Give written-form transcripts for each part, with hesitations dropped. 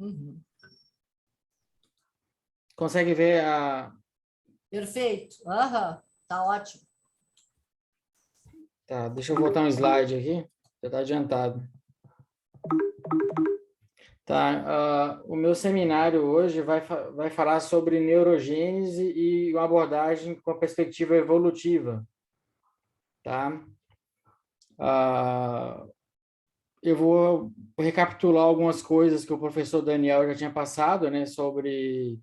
Uhum. Consegue ver a... Perfeito. Aham, tá ótimo. Tá, deixa eu voltar um slide aqui. Já está adiantado. Tá, o meu seminário hoje vai falar sobre neurogênese e uma abordagem com a perspectiva evolutiva, tá? Ah, eu vou recapitular algumas coisas que o professor Daniel já tinha passado, né, sobre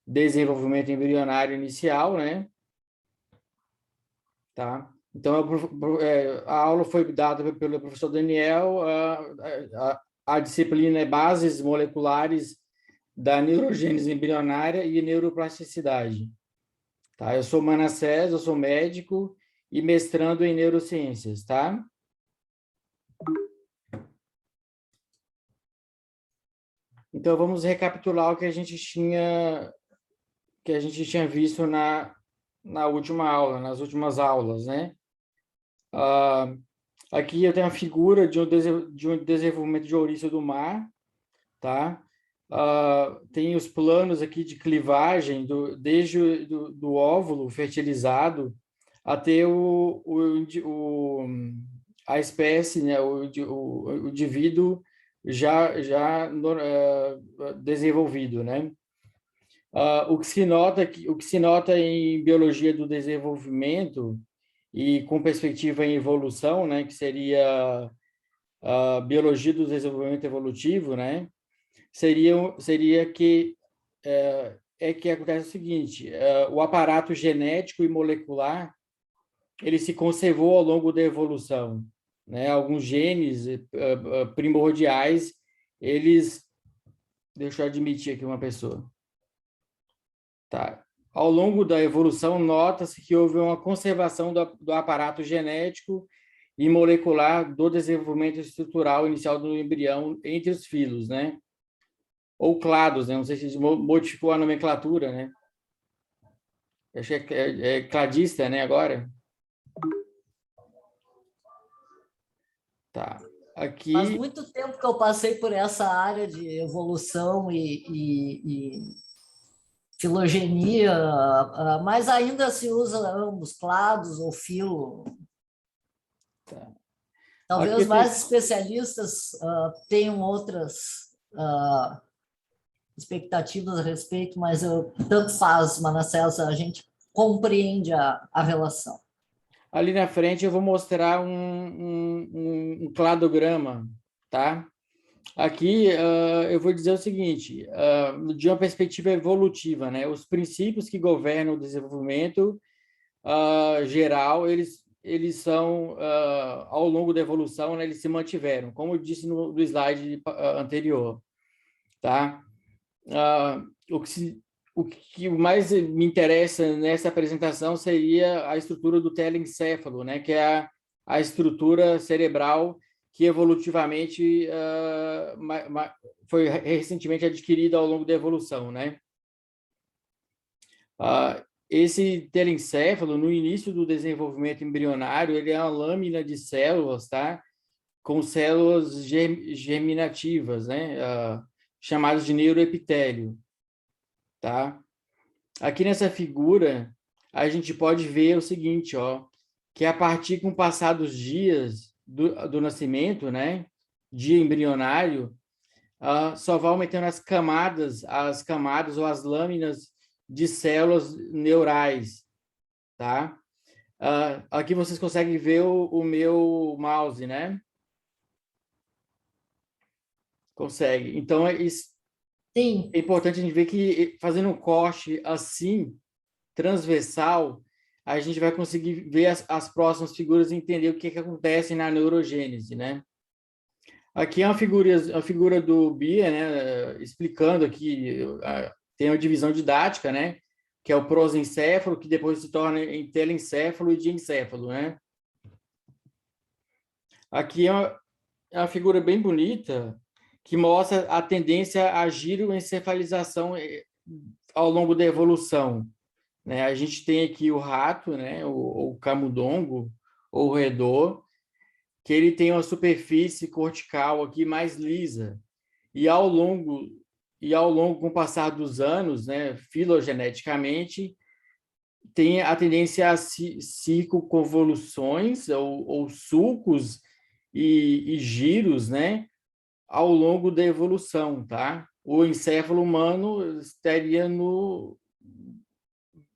desenvolvimento embrionário inicial, né? Tá? Então, a aula foi dada pelo professor Daniel, a disciplina é Bases Moleculares da Neurogênese Embrionária e Neuroplasticidade. Tá? Eu sou Manassés, eu sou médico e mestrando em neurociências, tá? Então, vamos recapitular o que a gente tinha visto na última aula, nas últimas aulas, né? Aqui eu tenho a figura de um desenvolvimento de ouriço do mar, tá? Tem os planos aqui de clivagem desde do óvulo fertilizado até a espécie, né? O indivíduo já desenvolvido, né? O que se nota em biologia do desenvolvimento e com perspectiva em evolução, né, que seria a biologia do desenvolvimento evolutivo, né, seria que que acontece o seguinte: o aparato genético e molecular ele se conservou ao longo da evolução, né? Alguns genes primordiais, eles, deixa eu admitir aqui uma pessoa, tá? Ao longo da evolução, nota-se que houve uma conservação do aparato genético e molecular do desenvolvimento estrutural inicial do embrião entre os filos, né? Ou clados, né? Não sei se modificou a nomenclatura, né? Eu achei que é cladista, né, agora? Tá. Faz Aqui, muito tempo que eu passei por essa área de evolução e filogenia, mas ainda se usa ambos, clados ou filo. tá. Talvez Aqui mais tem, especialistas tenham outras expectativas a respeito, mas tanto faz, Manassés, a gente compreende a relação. ali na frente eu vou mostrar um cladograma, tá? Aqui eu vou dizer o seguinte, de uma perspectiva evolutiva, né? Os princípios que governam o desenvolvimento geral, eles são, ao longo da evolução, né, eles se mantiveram, como eu disse no slide anterior, tá? Ah, o que se, o que mais me interessa nessa apresentação seria a estrutura do telencéfalo, né, que é a estrutura cerebral que evolutivamente foi recentemente adquirida ao longo da evolução, né? Esse telencéfalo, no início do desenvolvimento embrionário, ele é uma lâmina de células, tá? Com células germinativas, né? Chamadas de neuroepitélio, tá? Aqui nessa figura, a gente pode ver o seguinte, ó, que a partir com o passar dos dias do nascimento, né, dia embrionário, só vai aumentando as camadas ou as lâminas de células neurais, tá? Aqui vocês conseguem ver o meu mouse, né? Consegue. Então, Sim, é importante a gente ver que fazendo um corte assim, transversal, a gente vai conseguir ver as próximas figuras e entender o que acontece na neurogênese, né? Aqui é a figura do Bia, né? Explicando aqui, tem uma divisão didática, né? Que é o prosencéfalo, que depois se torna em telencéfalo e diencéfalo, né? Aqui é uma figura bem bonita, que mostra a tendência à giroencefalização ao longo da evolução, né? A gente tem aqui o rato, né? O camundongo, ou o roedor, que ele tem uma superfície cortical aqui mais lisa. E ao longo e ao longo, com o passar dos anos, né, filogeneticamente, tem a tendência a circunconvoluções ou sulcos e giros, né, ao longo da evolução, tá? O encéfalo humano estaria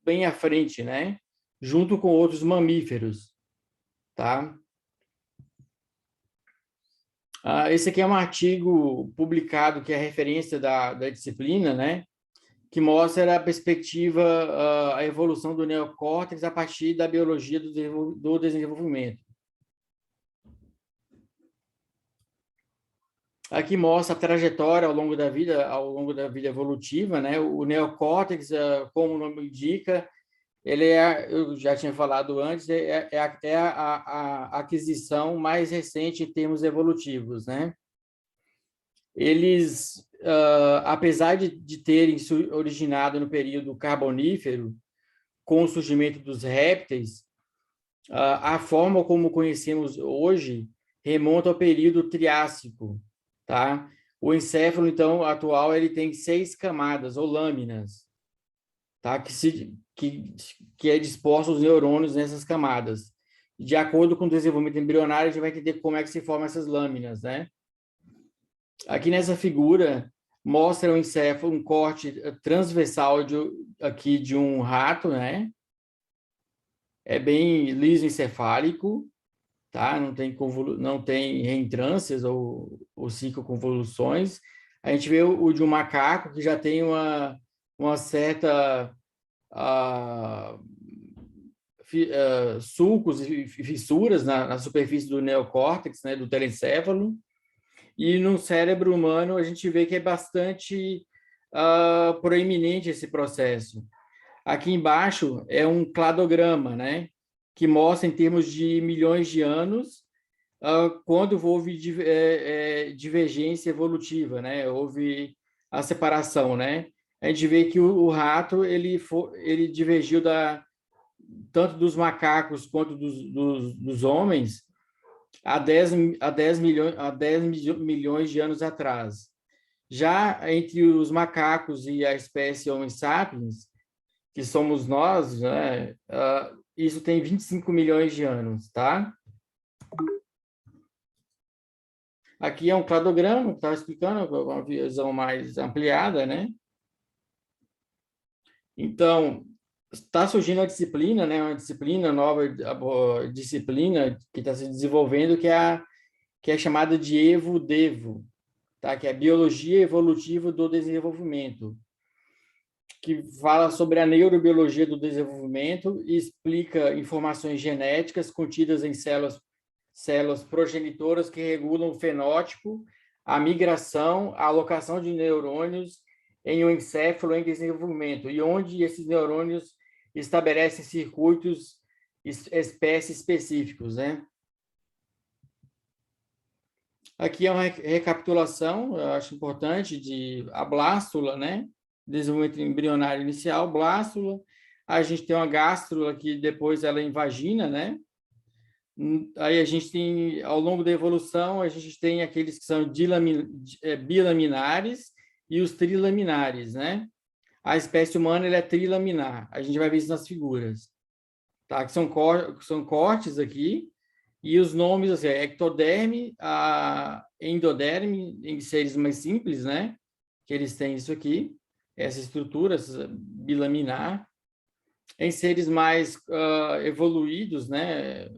bem à frente, né? Junto com outros mamíferos, tá? Esse aqui é um artigo publicado que é referência da disciplina, né? Que mostra a perspectiva, a evolução do neocórtex a partir da biologia do desenvolvimento. Aqui mostra a trajetória ao longo da vida evolutiva, né? O neocórtex, como o nome indica, eu já tinha falado antes, a aquisição mais recente em termos evolutivos, né? Eles, apesar de terem originado no período carbonífero, com o surgimento dos répteis, a forma como conhecemos hoje remonta ao período Triássico, tá? O encéfalo, então, atual, ele tem 6 camadas ou lâminas, tá? Que é disposto os neurônios nessas camadas. De acordo com o desenvolvimento embrionário, a gente vai entender como é que se formam essas lâminas, né? Aqui nessa figura mostra o encéfalo, um corte transversal aqui de um rato, né? É bem liso-encefálico, tá? Não tem reentrâncias ou circunconvoluções. A gente vê o de um macaco que já tem uma certa sulcos e fissuras na superfície do neocórtex, né, do telencéfalo, e no cérebro humano a gente vê que é bastante proeminente esse processo. Aqui embaixo é um cladograma, né, que mostra em termos de milhões de anos quando houve divergência evolutiva, né, houve a separação, né. A gente vê que o rato ele divergiu tanto dos macacos quanto dos homens há 10 milhões de anos atrás. Já entre os macacos e a espécie Homo sapiens, que somos nós, né, isso tem 25 milhões de anos, tá? Aqui é um cladograma que estava explicando, uma visão mais ampliada, né? Então, está surgindo a disciplina, né? Uma disciplina nova, a disciplina que está se desenvolvendo, que é chamada de EVO-DEVO, tá? Que é Biologia Evolutiva do Desenvolvimento, que fala sobre a neurobiologia do desenvolvimento e explica informações genéticas contidas em células progenitoras que regulam o fenótipo, a migração, a alocação de neurônios em um encéfalo em desenvolvimento, e onde esses neurônios estabelecem circuitos espécies específicos, né? Aqui é uma recapitulação, eu acho importante, de a blástula, né? Desenvolvimento embrionário inicial, blástula. A gente tem uma gástrula que depois ela invagina, né? Aí a gente tem, ao longo da evolução, a gente tem aqueles que são bilaminares e os trilaminares, né? A espécie humana ela é trilaminar. A gente vai ver isso nas figuras, tá? Que são cortes aqui, e os nomes, assim, ectoderme, a endoderme, em seres mais simples, né? Que eles têm isso aqui, essa estrutura essa bilaminar. Em seres mais evoluídos, né?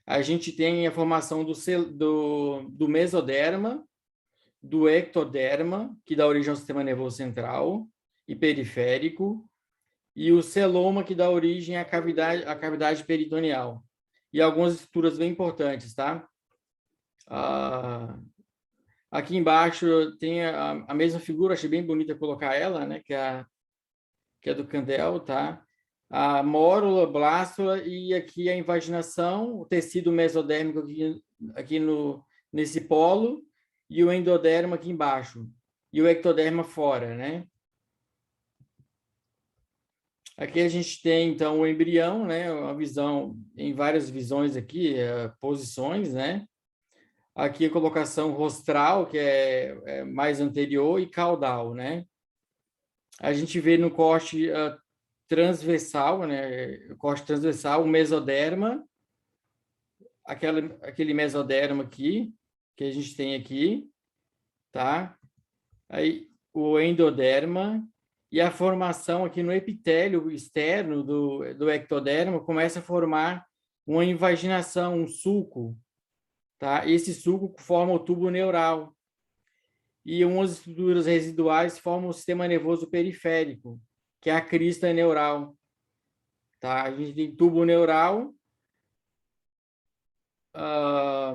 A gente tem a formação do mesoderma, do ectoderma, que dá origem ao sistema nervoso central e periférico, e o celoma, que dá origem à cavidade peritoneal. E algumas estruturas bem importantes, tá? Aqui embaixo tem a mesma figura, achei bem bonita colocar ela, né? Que é do Candel, tá? A mórula, blástula, e aqui a invaginação, o tecido mesodérmico aqui nesse polo, e o endoderma aqui embaixo, e o ectoderma fora, né? Aqui a gente tem, então, o embrião, né? Uma visão, em várias visões aqui, posições, né? Aqui a colocação rostral, que é mais anterior, e caudal, né? A gente vê no corte transversal, né? Corte transversal, o mesoderma, aquele mesoderma aqui, que a gente tem aqui, tá? Aí o endoderma e a formação aqui no epitélio externo do ectoderma começa a formar uma invaginação, um sulco, tá? Esse sulco forma o tubo neural e umas estruturas residuais formam o sistema nervoso periférico, que é a crista neural, tá? A gente tem tubo neural, uh,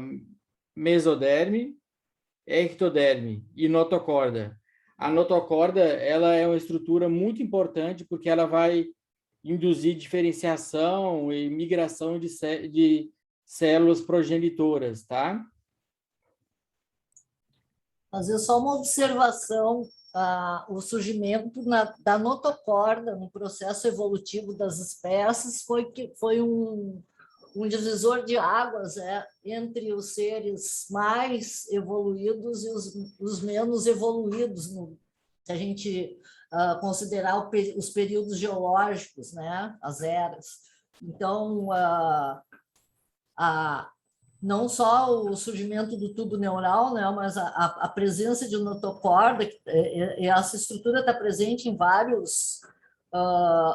mesoderme, ectoderme e notocorda. A notocorda, ela é uma estrutura muito importante porque ela vai induzir diferenciação e migração de células progenitoras, tá? Fazer só uma observação, o surgimento da notocorda no processo evolutivo das espécies foi um divisor de águas entre os seres mais evoluídos e os menos evoluídos, se a gente considerar os períodos geológicos, né, as eras. Então, não só o surgimento do tubo neural, né, mas a presença de notocorda, essa estrutura está presente em vários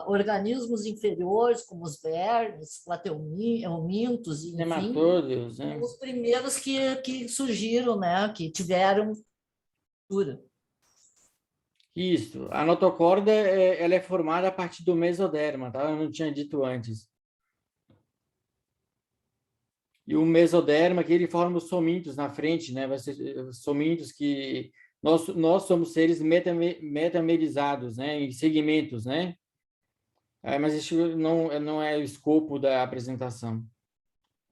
organismos inferiores, como os vermes, plateumintos, enfim, Nematódeos, né? os primeiros que surgiram, né, que tiveram estrutura. Isso. A notocorda, ela é formada a partir do mesoderma, tá? Eu não tinha dito antes. E o mesoderma, que ele forma os somintos na frente, né? Vai ser somintos que nós somos seres metamerizados, né? Em segmentos, né? Mas isso não é o escopo da apresentação.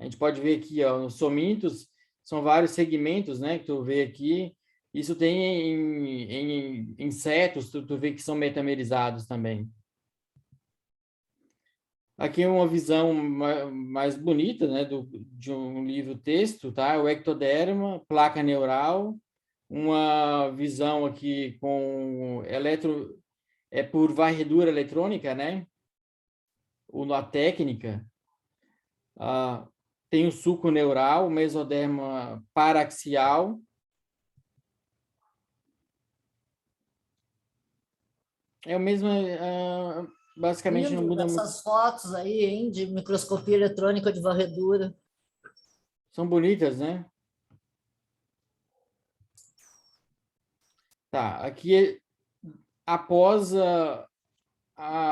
A gente pode ver aqui, ó, os somintos são vários segmentos, né? Que tu vê aqui. Isso tem em insetos, tu vê que são metamerizados também. Aqui é uma visão mais bonita, né, de um livro-texto, tá? O ectoderma, placa neural, uma visão aqui com por varredura eletrônica, né? Ou a técnica. Tem o sulco neural, o mesoderma paraxial. É o mesmo, basicamente não Lindo muda muito. essas fotos aí, hein, de microscopia eletrônica de varredura. São bonitas, né? Tá, aqui após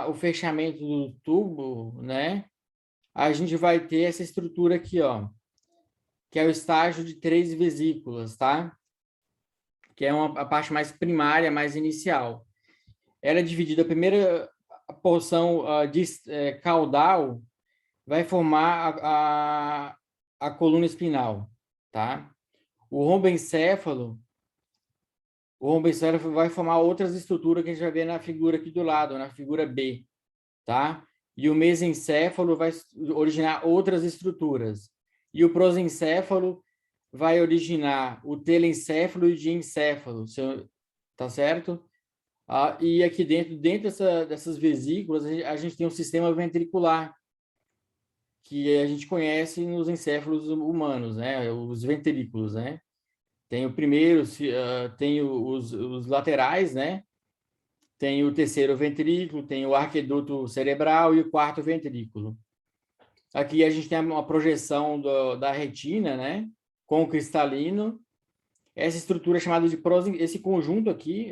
o fechamento do tubo, né? A gente vai ter essa estrutura aqui, ó, que é o estágio de 3 vesículas, tá? Que é a parte mais primária, mais inicial. Ela é dividida, a primeira porção caudal vai formar a coluna espinal, tá? O rombencéfalo vai formar outras estruturas que a gente vai ver na figura aqui do lado, na figura B, tá? E o mesencéfalo vai originar outras estruturas. E o prosencéfalo vai originar o telencéfalo e o diencéfalo, tá certo? E aqui dentro dessas vesículas, a gente tem um sistema ventricular, que a gente conhece nos encéfalos humanos, né? Os ventrículos, né? Tem o primeiro, tem os laterais, né? Tem o terceiro ventrículo, tem o arqueduto cerebral e o quarto ventrículo. Aqui a gente tem uma projeção da retina, né? Com o cristalino. Essa estrutura é chamada de esse conjunto aqui,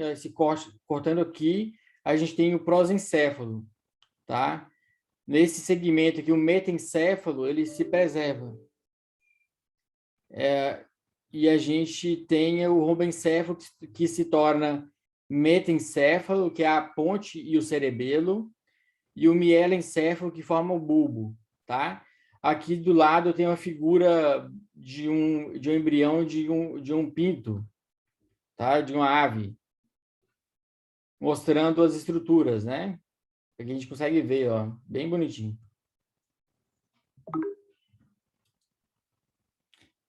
cortando aqui, a gente tem o prosencéfalo, tá? Nesse segmento aqui, o metencéfalo, ele se preserva. E a gente tem o rombencéfalo, que se torna metencéfalo, que é a ponte e o cerebelo, e o mielencéfalo, que forma o bulbo, tá? Aqui do lado tem uma figura de um embrião de um pinto, tá? De uma ave, mostrando as estruturas, né? Aqui a gente consegue ver, ó, bem bonitinho.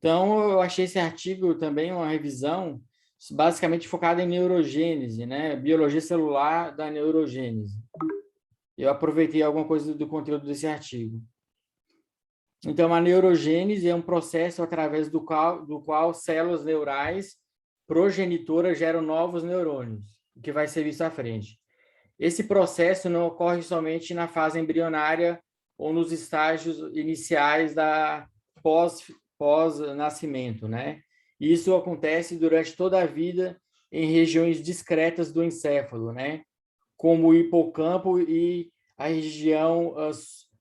Então, eu achei esse artigo também uma revisão basicamente focada em neurogênese, né? Biologia celular da neurogênese. Eu aproveitei alguma coisa do conteúdo desse artigo. Então, a neurogênese é um processo através do qual células neurais progenitoras geram novos neurônios, o que vai ser visto à frente. Esse processo não ocorre somente na fase embrionária ou nos estágios iniciais da pós-nascimento, né? Isso acontece durante toda a vida em regiões discretas do encéfalo, né? Como o hipocampo e a região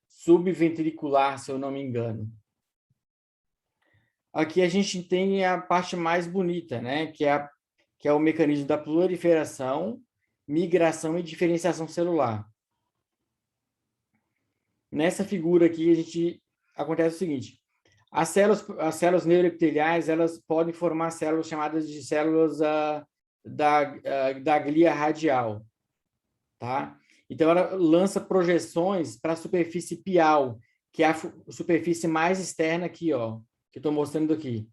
subventricular, se eu não me engano. Aqui a gente tem a parte mais bonita, né? Que é o mecanismo da proliferação, migração e diferenciação celular. Nessa figura aqui, acontece o seguinte: as células neuroepiteliais, elas podem formar células chamadas de células da glia radial, tá? Então, ela lança projeções para a superfície pial, que é a superfície mais externa aqui, ó, que eu estou mostrando aqui.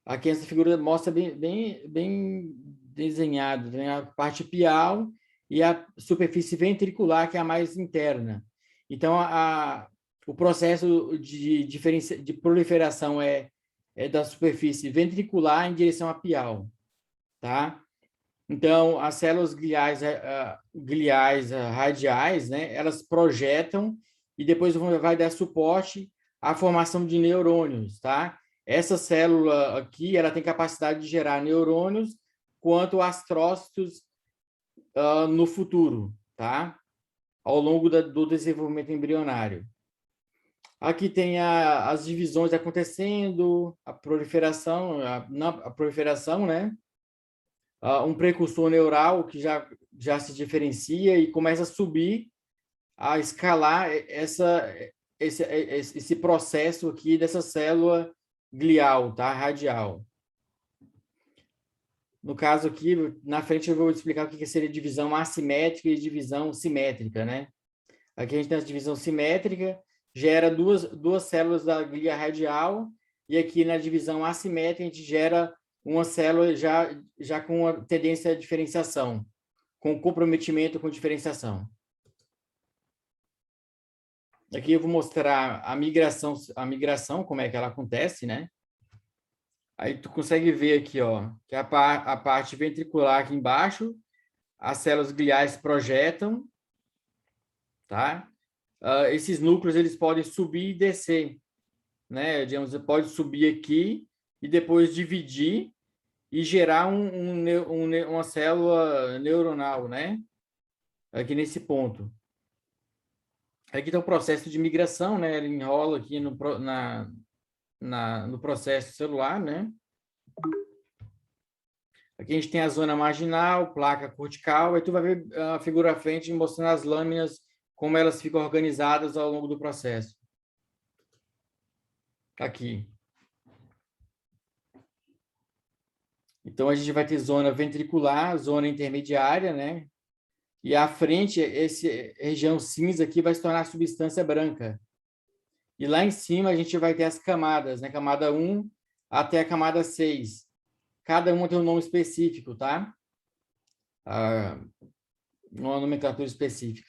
Aqui essa figura mostra bem desenhado, né? A parte pial e a superfície ventricular, que é a mais interna. Então, o processo de proliferação é da superfície ventricular em direção à pial, tá? Então, as células gliais radiais, né? Elas projetam e depois vai dar suporte à formação de neurônios, tá? Essa célula aqui, ela tem capacidade de gerar neurônios quanto astrócitos no futuro, tá? Ao longo do desenvolvimento embrionário. Aqui tem as divisões acontecendo, a proliferação, né? Um precursor neural que já se diferencia e começa a subir, a escalar esse processo aqui dessa célula glial, tá? Radial. No caso aqui, na frente eu vou explicar o que seria divisão assimétrica e divisão simétrica, né? Aqui a gente tem a divisão simétrica, gera duas células da glia radial, e aqui na divisão assimétrica a gente gera uma célula já com uma tendência à diferenciação, com comprometimento com diferenciação. Aqui eu vou mostrar a migração, como é que ela acontece, né? Aí tu consegue ver aqui, ó, que a parte ventricular aqui embaixo, as células gliais projetam, tá? Esses núcleos, eles podem subir e descer, né? Digamos, você pode subir aqui e depois dividir e gerar uma célula neuronal, né? Aqui nesse ponto. Aqui está o processo de migração, né? Ele enrola aqui no processo celular, né? Aqui a gente tem a zona marginal, placa cortical, aí tu vai ver a figura à frente mostrando as lâminas, como elas ficam organizadas ao longo do processo. Aqui. Então, a gente vai ter zona ventricular, zona intermediária, né? E à frente, essa região cinza aqui vai se tornar substância branca. E lá em cima, a gente vai ter as camadas, né? Camada 1 até a camada 6. Cada uma tem um nome específico, tá? Uma nomenclatura específica.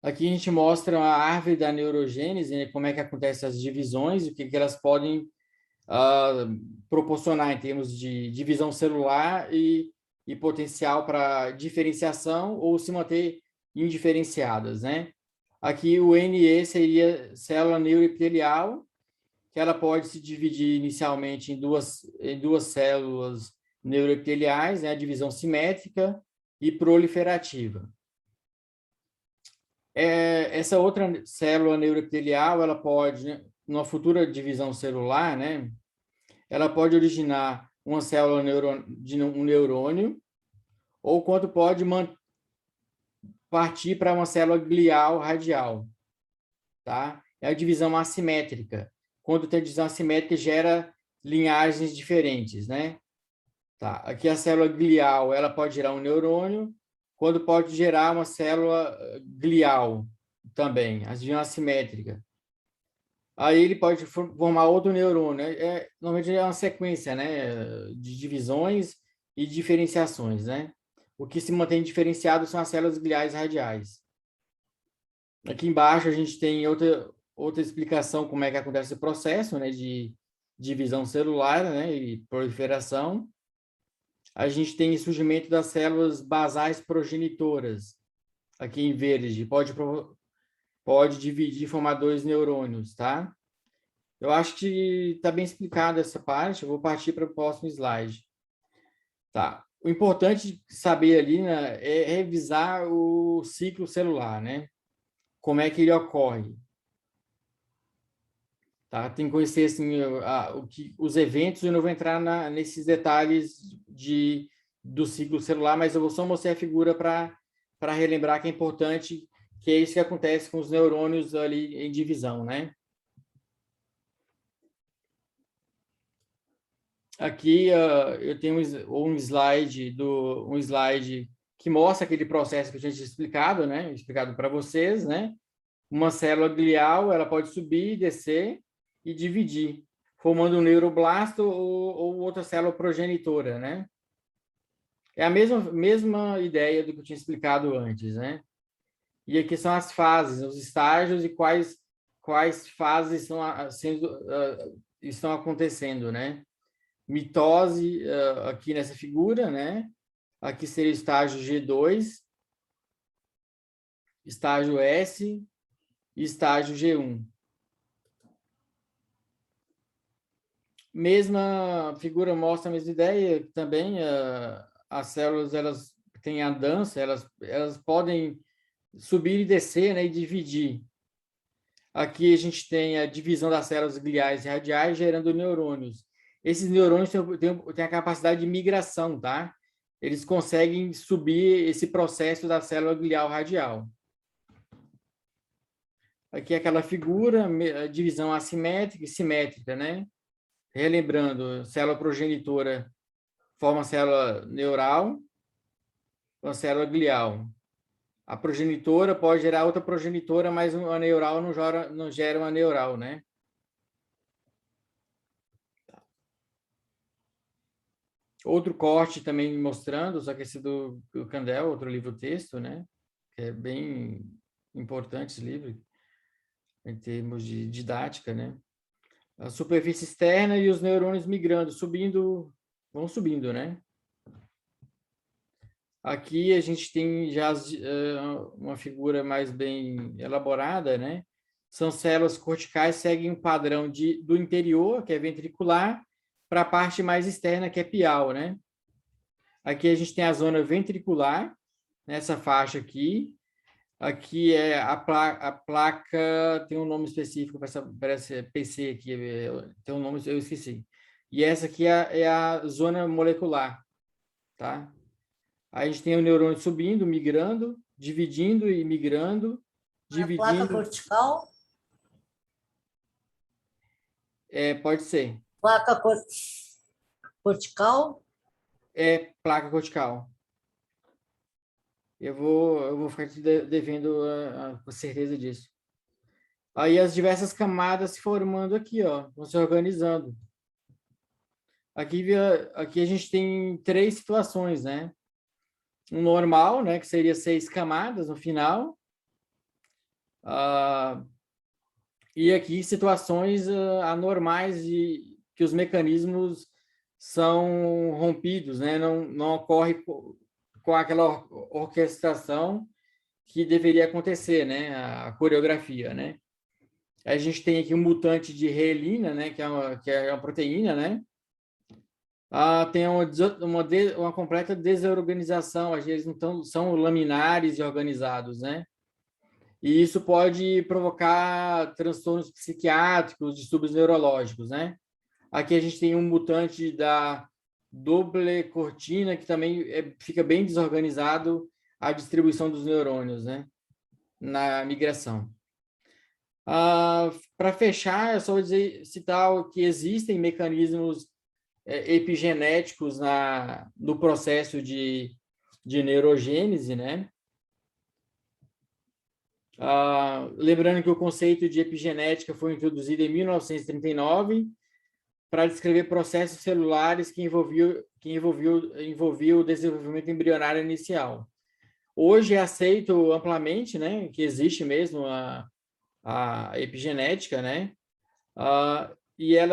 Aqui a gente mostra a árvore da neurogênese, né? Como é que acontecem as divisões, o que elas podem proporcionar em termos de divisão celular e potencial para diferenciação ou se manter indiferenciadas, né? Aqui o NE seria célula neuroepitelial, que ela pode se dividir inicialmente em duas células neuroepiteliais, né? A divisão simétrica e proliferativa. Essa outra célula neuroepitelial, ela pode, né, numa futura divisão celular, né? Ela pode originar uma célula de um neurônio, ou quanto pode partir para uma célula glial radial, tá? É a divisão assimétrica. Quando tem divisão assimétrica, gera linhagens diferentes, né? Tá. Aqui a célula glial, ela pode gerar um neurônio, quando pode gerar uma célula glial também, a divisão assimétrica. Aí ele pode formar outro neurônio. Normalmente é uma sequência, né, de divisões e diferenciações, né? O que se mantém diferenciado são as células gliais radiais. Aqui embaixo a gente tem outra explicação como é que acontece o processo, né, de divisão celular, né, e proliferação. A gente tem o surgimento das células basais progenitoras, aqui em verde. Pode dividir e formar dois neurônios, tá? Eu acho que está bem explicado essa parte. Eu vou partir para o próximo slide. Tá. O importante saber ali, né, é revisar o ciclo celular, né? Como é que ele ocorre. Tá? Tem que conhecer assim, os eventos, e eu não vou entrar nesses detalhes do ciclo celular, mas eu vou só mostrar a figura para relembrar que é importante, que é isso que acontece com os neurônios ali em divisão, né? Aqui eu tenho um slide que mostra aquele processo que eu tinha explicado, né? Explicado para vocês, né? Uma célula glial, ela pode subir, descer e dividir, formando um neuroblasto ou outra célula progenitora, né? É a mesma ideia do que eu tinha explicado antes, né? E aqui são as fases, os estágios e quais fases estão acontecendo, né? Mitose aqui nessa figura, né? Aqui seria o estágio G2, estágio S e estágio G1. Mesma figura mostra a mesma ideia, também as células elas têm a dança, elas podem subir e descer, né, e dividir. Aqui a gente tem a divisão das células gliais e radiais gerando neurônios. Esses neurônios têm a capacidade de migração, tá? Eles conseguem subir esse processo da célula glial radial. Aqui é aquela figura, divisão assimétrica e simétrica, né? Relembrando, célula progenitora forma célula neural, uma célula glial. A progenitora pode gerar outra progenitora, mas uma neural não gera uma neural, né? Outro corte também mostrando, só que esse do Candel, outro livro-texto, né? Que é bem importante esse livro, em termos de didática, né? A superfície externa e os neurônios migrando, vão subindo, né? Aqui a gente tem já uma figura mais bem elaborada, né? São células corticais, seguem um padrão do interior, que é ventricular, para a parte mais externa, que é pial, né? Aqui a gente tem a zona ventricular, nessa faixa aqui. Aqui é a placa, tem um nome específico, parece PC aqui, tem um nome, eu esqueci. E essa aqui é a zona molecular, tá? Aí a gente tem o neurônio subindo, migrando, dividindo e migrando, A placa dividindo. cortical? Pode ser. Placa cortical? É placa cortical. Eu vou ficar te devendo a certeza disso. Aí as diversas camadas se formando aqui, ó, vão se organizando. Aqui a gente tem 3 situações, né? Um normal, né, que seria 6 camadas no final. E aqui situações anormais que os mecanismos são rompidos, né? Não ocorre com aquela orquestração que deveria acontecer, né? A coreografia, né? A gente tem aqui um mutante de reelina, né? Que é uma proteína, né? Tem uma completa desorganização, às vezes não são laminares e organizados, né? E isso pode provocar transtornos psiquiátricos, distúrbios neurológicos, né? Aqui a gente tem um mutante da doblecortina, que também fica bem desorganizado a distribuição dos neurônios, né? Na migração. Para fechar, eu só vou citar que existem mecanismos epigenéticos no processo de neurogênese, né? Lembrando que o conceito de epigenética foi introduzido em 1939 para descrever processos celulares que envolviam o desenvolvimento embrionário inicial. Hoje é aceito amplamente, né, que existe mesmo a epigenética, né, e a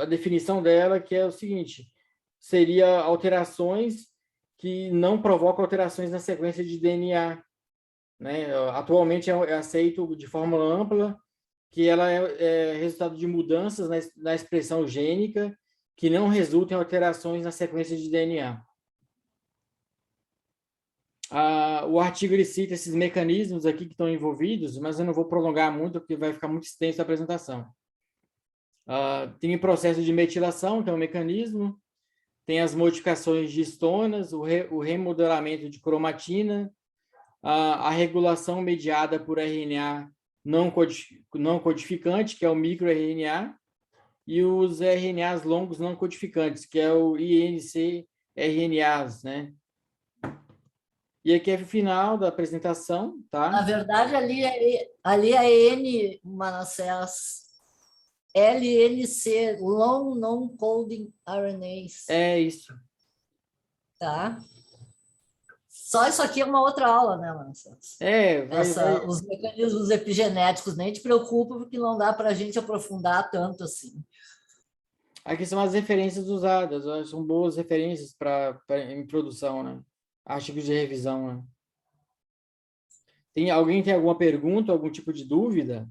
definição dela que é o seguinte: seria alterações que não provocam alterações na sequência de DNA, né? Atualmente é aceito de forma ampla que ela é resultado de mudanças na expressão gênica que não resultam em alterações na sequência de DNA. O artigo ele cita esses mecanismos aqui que estão envolvidos, mas eu não vou prolongar muito, porque vai ficar muito extenso a apresentação. Tem o processo de metilação, que é um mecanismo, tem as modificações de histonas, o remodelamento de cromatina, a regulação mediada por RNA não codificante, que é o microRNA, e os RNAs longos não codificantes, que é o INC-RNAs, né? E aqui é o final da apresentação, tá? Na verdade, ali é N, Manassés, LNC, Long Non-Coding RNAs. É isso. Tá? Só isso aqui é uma outra aula, né, Manassés? Os mecanismos epigenéticos, nem te preocupa, porque não dá para a gente aprofundar tanto assim. Aqui são as referências usadas, são boas referências para introdução, né? Artigos de revisão, né? Alguém tem alguma pergunta, algum tipo de dúvida?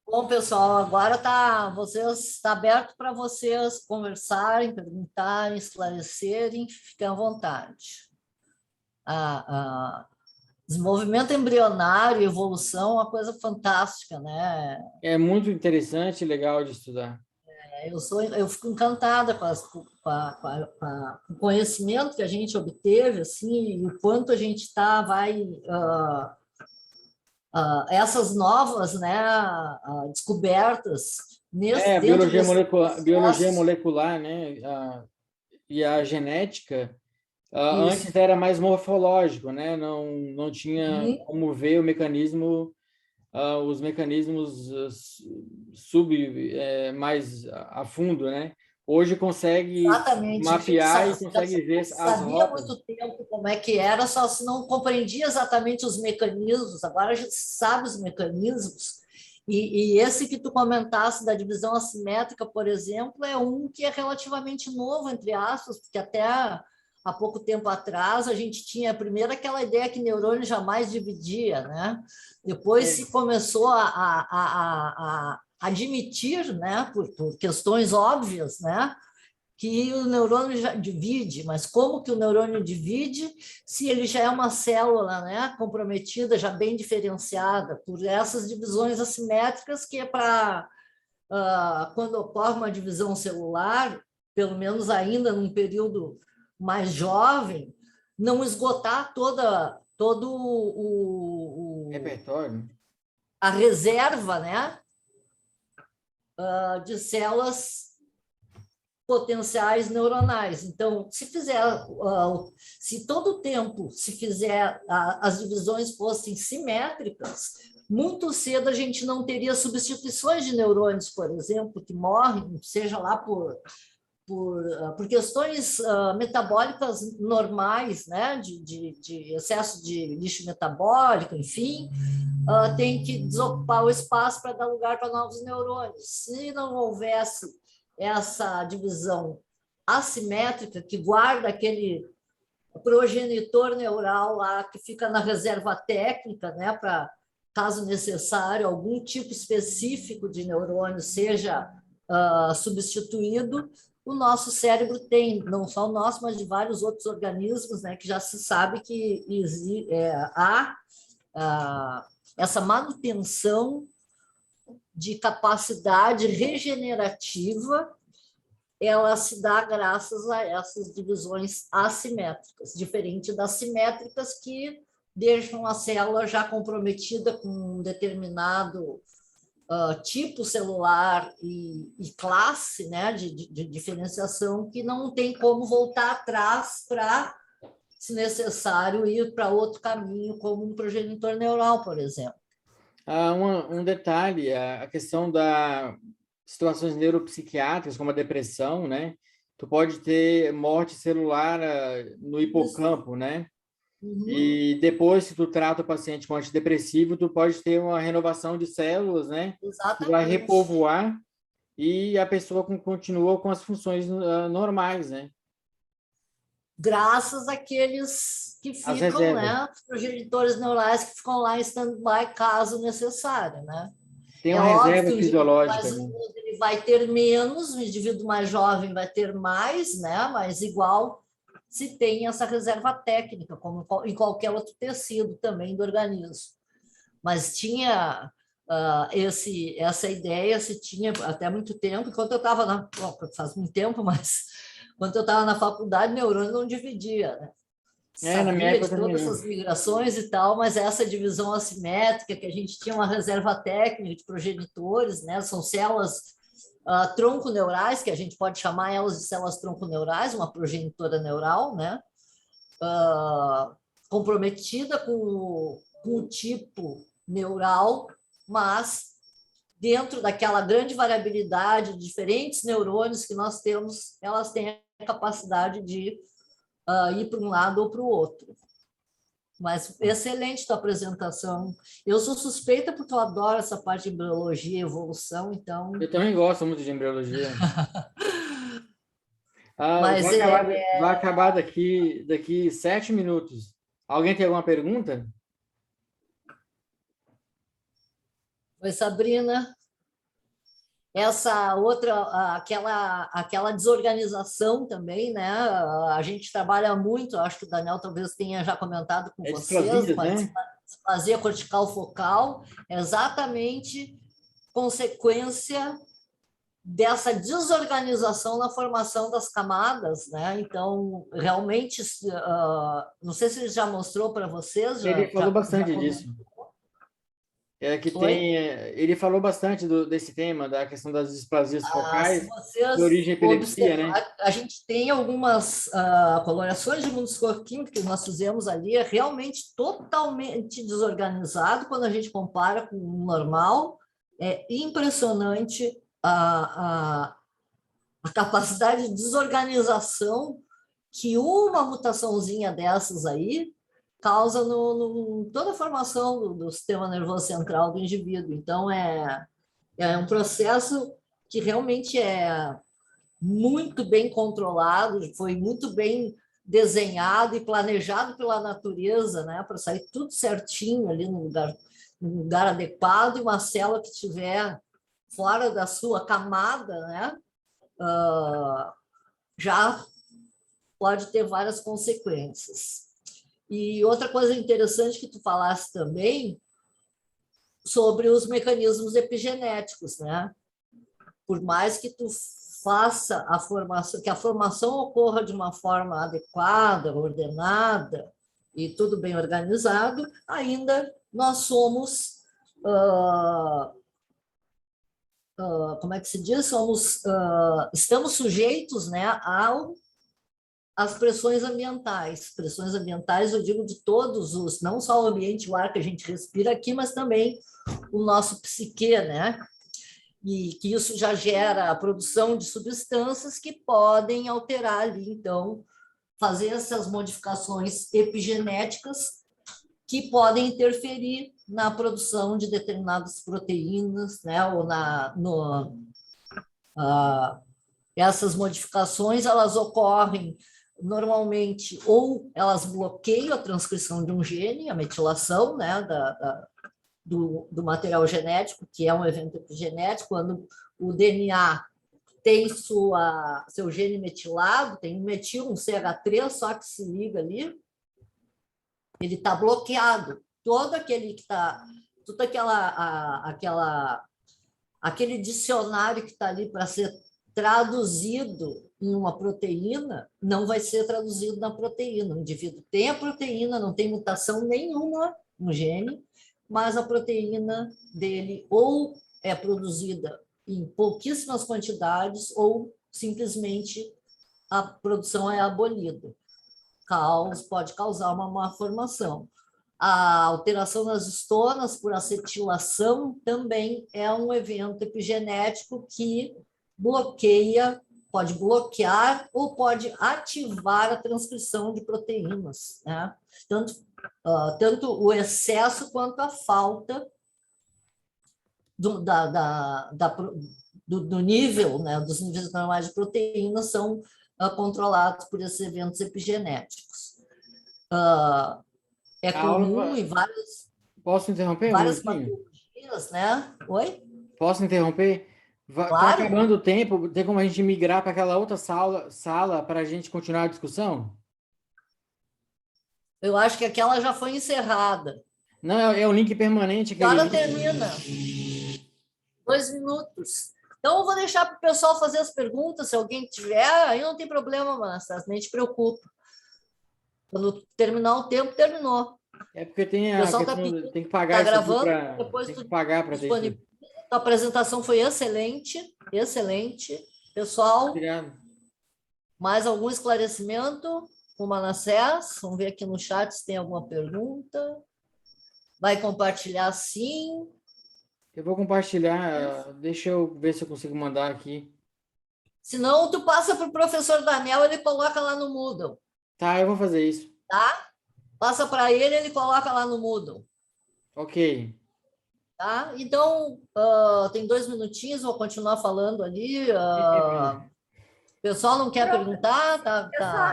Bom, pessoal, agora está aberto para vocês conversarem, perguntarem, esclarecerem, fiquem à vontade. Desenvolvimento embrionário, evolução, é uma coisa fantástica, né? É muito interessante e legal de estudar. Eu fico encantada com o conhecimento que a gente obteve, assim, e o quanto a gente essas novas, né, descobertas dentro biologia molecular, né, e a genética. Antes era mais morfológico, né? Não tinha como ver o mecanismo, os mecanismos mais a fundo, né? Hoje consegue mapear e consegue ver as rotas. Sabia há muito tempo como é que era, só se não compreendia exatamente os mecanismos. Agora a gente sabe os mecanismos. E esse que tu comentasse da divisão assimétrica, por exemplo, é um que é relativamente novo, entre aspas, porque até há pouco tempo atrás a gente tinha primeiro aquela ideia que neurônio jamais dividia, né? Depois se começou a admitir, né, por questões óbvias, né, que o neurônio já divide, mas como que o neurônio divide se ele já é uma célula, né, comprometida, já bem diferenciada por essas divisões assimétricas, que é para, quando ocorre uma divisão celular, pelo menos ainda num período mais jovem, não esgotar todo o repertório, a reserva, né, de células potenciais neuronais. Então, se todo o tempo se fizer as divisões fossem simétricas, muito cedo a gente não teria substituições de neurônios, por exemplo, que morrem, seja lá por questões metabólicas normais, né, de excesso de lixo metabólico, enfim, tem que desocupar o espaço para dar lugar para novos neurônios. Se não houvesse essa divisão assimétrica que guarda aquele progenitor neural lá que fica na reserva técnica, né, para, caso necessário, algum tipo específico de neurônio seja substituído, o nosso cérebro tem, não só o nosso, mas de vários outros organismos, né, que já se sabe que há essa manutenção de capacidade regenerativa, ela se dá graças a essas divisões assimétricas, diferente das simétricas que deixam a célula já comprometida com um determinado tipo celular e classe, né, de diferenciação, que não tem como voltar atrás para se necessário, ir para outro caminho, como um progenitor neural, por exemplo. Um detalhe, a questão da situações neuropsiquiátricas, como a depressão, né? Tu pode ter morte celular no hipocampo, né? Uhum. E depois, se tu trata o paciente com antidepressivo, tu pode ter uma renovação de células, né? Que vai Exatamente. repovoar e a pessoa continua com as funções normais, né? Graças àqueles que As ficam, reservas. né? Os progenitores neurais que ficam lá em stand-by caso necessário, né? Tem É uma óbvio que reserva o indivíduo fisiológica, mais né? idoso ele vai ter menos, o indivíduo mais jovem vai ter mais, né? Mas igual se tem essa reserva técnica, como em qualquer outro tecido também do organismo. Mas tinha essa ideia, se tinha até muito tempo, enquanto eu estava na. Bom, faz muito tempo, mas quando eu estava na faculdade, neurônio não dividia, né? Na minha Sabia época de também todas não. essas migrações e tal, mas essa divisão assimétrica, que a gente tinha uma reserva técnica de progenitores, né? São células tronconeurais, que a gente pode chamar elas de células tronconeurais, uma progenitora neural, né? Comprometida com o tipo neural, mas dentro daquela grande variabilidade de diferentes neurônios que nós temos, elas têm a capacidade de ir para um lado ou para o outro. Mas excelente tua apresentação. Eu sou suspeita porque eu adoro essa parte de embriologia e evolução, então. Eu também gosto muito de embriologia. Mas Vai acabar daqui 7 minutos. Alguém tem alguma pergunta? Oi, Sabrina. Essa outra, aquela desorganização também, né? A gente trabalha muito, acho que o Daniel talvez tenha já comentado com É vocês, displasias, mas né? displasia cortical focal é exatamente consequência dessa desorganização na formação das camadas, né? Então, realmente, não sei se ele já mostrou para vocês, Ele falou já bastante disso. comentou. Ele falou bastante desse tema, da questão das displasias Se focais, de vocês origem epilepsia, né? observar, a gente tem algumas colorações de imunoscoquímica que nós fizemos ali, é realmente totalmente desorganizado quando a gente compara com o normal. É impressionante a capacidade de desorganização que uma mutaçãozinha dessas aí causa toda a formação do sistema nervoso central do indivíduo. Então, é um processo que realmente é muito bem controlado, foi muito bem desenhado e planejado pela natureza, né, para sair tudo certinho ali no lugar adequado, e uma célula que tiver fora da sua camada, né, já pode ter várias consequências. E outra coisa interessante que tu falaste também sobre os mecanismos epigenéticos, né? Por mais que tu faça a formação, que a formação ocorra de uma forma adequada, ordenada e tudo bem organizado, ainda nós somos, como é que se diz? Estamos sujeitos, né, às pressões ambientais. Pressões ambientais, eu digo de todos os, não só o ambiente, o ar que a gente respira aqui, mas também o nosso psique, né? E que isso já gera a produção de substâncias que podem alterar ali, então, fazer essas modificações epigenéticas que podem interferir na produção de determinadas proteínas, né? Ou essas modificações, elas ocorrem normalmente, ou elas bloqueiam a transcrição de um gene, a metilação, né, do material genético, que é um evento epigenético, quando o DNA tem seu gene metilado, tem um metil, um CH3, só que se liga ali, ele está bloqueado. Todo aquele que está, toda aquele dicionário que está ali para ser traduzido em uma proteína, não vai ser traduzido na proteína. O indivíduo tem a proteína, não tem mutação nenhuma no gene, mas a proteína dele ou é produzida em pouquíssimas quantidades ou simplesmente a produção é abolida. pode causar uma malformação. A alteração nas estonas por acetilação também é um evento epigenético que pode bloquear ou pode ativar a transcrição de proteínas, né? Tanto o excesso quanto a falta do nível, né, dos níveis normais de proteínas são controlados por esses eventos epigenéticos. É comum em Posso interromper um várias minutinho? patologias, né? Oi? Posso interromper? Tá Claro. acabando o tempo, tem como a gente migrar para aquela outra sala para a gente continuar a discussão? Eu acho que aquela já foi encerrada. Não, é o link permanente, Que aquele hora link. termina? 2 minutos. Então, eu vou deixar para o pessoal fazer as perguntas, se alguém tiver, aí não tem problema, mas nem te preocupa. Quando terminar o tempo, terminou. É porque tem O a pessoal está questão, pedindo, tem que pagar está isso aqui gravando, para, depois tem que tu pagar para ter isso. disponibiliza. A apresentação foi excelente, excelente. Pessoal, Obrigado. mais algum esclarecimento com o Manassés? Vamos ver aqui no chat se tem alguma pergunta. Vai compartilhar, sim. Eu vou compartilhar, deixa eu ver se eu consigo mandar aqui. Se não, tu passa para o professor Daniel, ele coloca lá no Moodle, Tá, eu vou fazer isso. tá? Passa para ele, ele coloca lá no Moodle, Ok. tá? Então, tem 2 minutinhos, vou continuar falando ali. O pessoal não quer perguntar?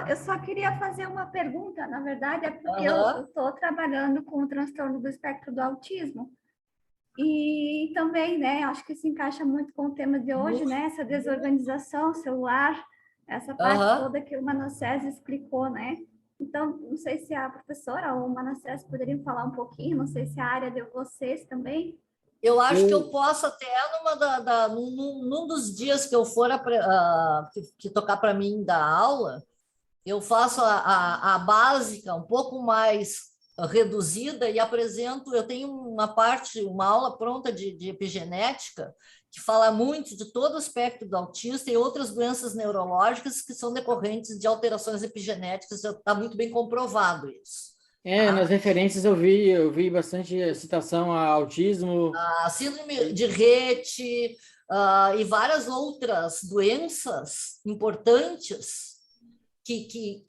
Eu só queria fazer uma pergunta, na verdade, é porque eu Aham. estou trabalhando com o transtorno do espectro do autismo. E também, né, acho que se encaixa muito com o tema de hoje, né, essa desorganização celular, essa parte Aham. toda que o Manassés explicou, né? Então, não sei se a professora ou o Manassés poderiam falar um pouquinho, não sei se a área de vocês também. Eu acho que eu posso até, num dos dias que eu for que tocar para mim da aula, eu faço a básica um pouco mais reduzida e apresento. Eu tenho uma aula pronta de epigenética que fala muito de todo o espectro do autista e outras doenças neurológicas que são decorrentes de alterações epigenéticas. Já está muito bem comprovado isso. Nas referências eu vi bastante citação a autismo. A síndrome de Rett e várias outras doenças importantes que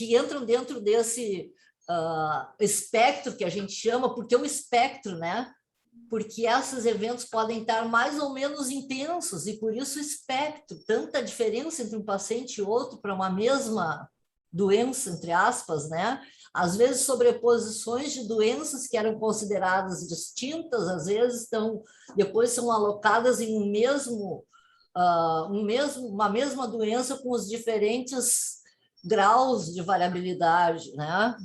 entram dentro desse espectro que a gente chama, porque é um espectro, né? Porque esses eventos podem estar mais ou menos intensos, e por isso o espectro, tanta diferença entre um paciente e outro para uma mesma doença, entre aspas, né? Às vezes sobreposições de doenças que eram consideradas distintas, às vezes depois são alocadas em uma mesma doença com os diferentes graus de variabilidade, né?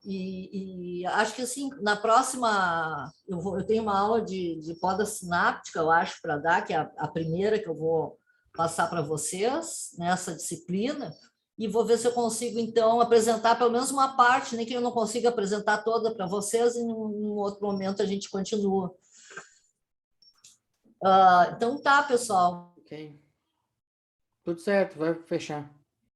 E acho que assim, na próxima eu tenho uma aula de poda sináptica, eu acho, para dar, que é a primeira que eu vou passar para vocês nessa disciplina, e vou ver se eu consigo, então, apresentar pelo menos uma parte, nem que eu não consiga apresentar toda para vocês, e em um outro momento a gente continua. Então tá, pessoal. Ok. Tudo certo, vai fechar.